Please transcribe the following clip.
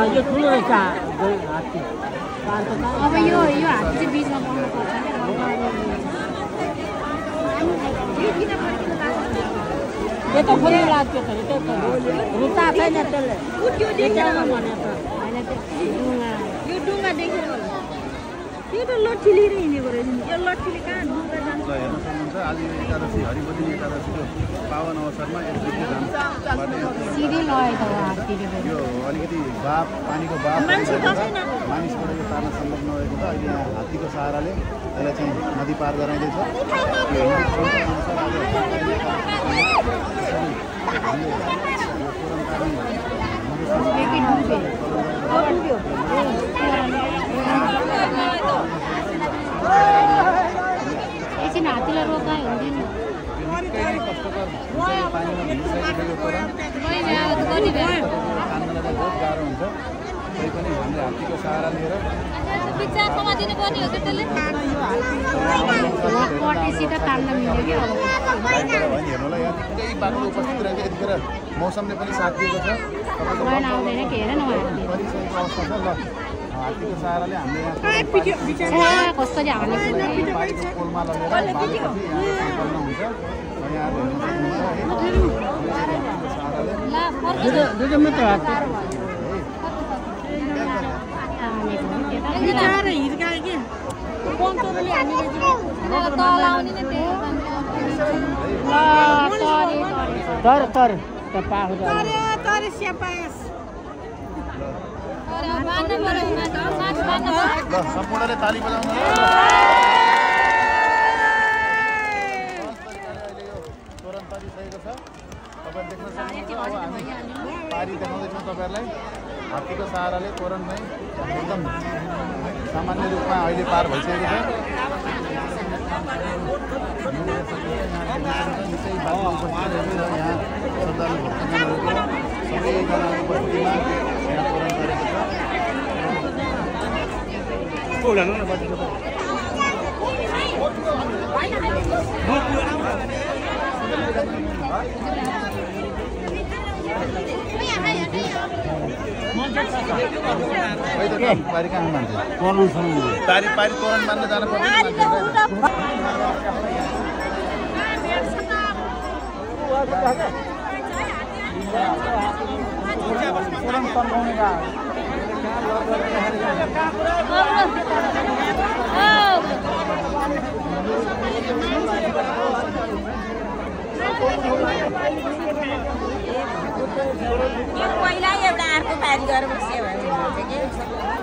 यो ठुलो रहेछ हात्ती अब यो हात्ती चाहिँ बिचमा पाउनुपर्छ यो त खोली लाग्थ्यो त रुता छैन त्यसले यो डुङ्गा देखेर होला यो त लट्ठी लिएर हिँडेको रहेछ नि यो लट्ठीले कहाँ डुङ्गा जान्छ हेर्न सक्नुहुन्छ आज यो एकादशी हरिबोधिनी एकादशीको पावन अवसरमा सिधै लगेको हात्तीले यो अलिकति बाफ पानीको बाफ मानिसबाट यो तार्न सम्भव नभएको त अहिले यहाँ हात्तीको सहाराले यसलाई चाहिँ नदी पार गराइँदैछ एकछिन हात्तीलाई रोकायो हुँदैन तै पनि हामीले हात्तीको सहारा लिएर हेर्नुलाई यहाँ निकै बाटो उपस्थित रहेको यतिखेर मौसमले पनि साथ दिएको छ परिसकेको अवस्था छ ल हात्तीको सहाराले हामीले बारीको पोलमा लगेर बाँधेपछि यहाँ गर्न हुन्छ सम्पूर्णले ताली बजाउनु तोरण पारिसकेको छ तपाईँले देख्न सक्नुहुन्छ अब हामी पारी देखाउँदैछौँ तपाईँहरूलाई हात्तीको सहाराले तोरण नै एकदम सामान्य रूपमा अहिले पार भइसकेको छ निकै बाटो उपस्थित रहेको छ यहाँ श्रद्धालु भक्तजनहरूको सबैजना उपस्थितिमा यहाँ तोरण पारेको छ पारी कहाँ मान्छे पारी पारी तोरण मान्न जानु पर्छ पहिला एउटा अर्को पारी गरेर बस्यो भने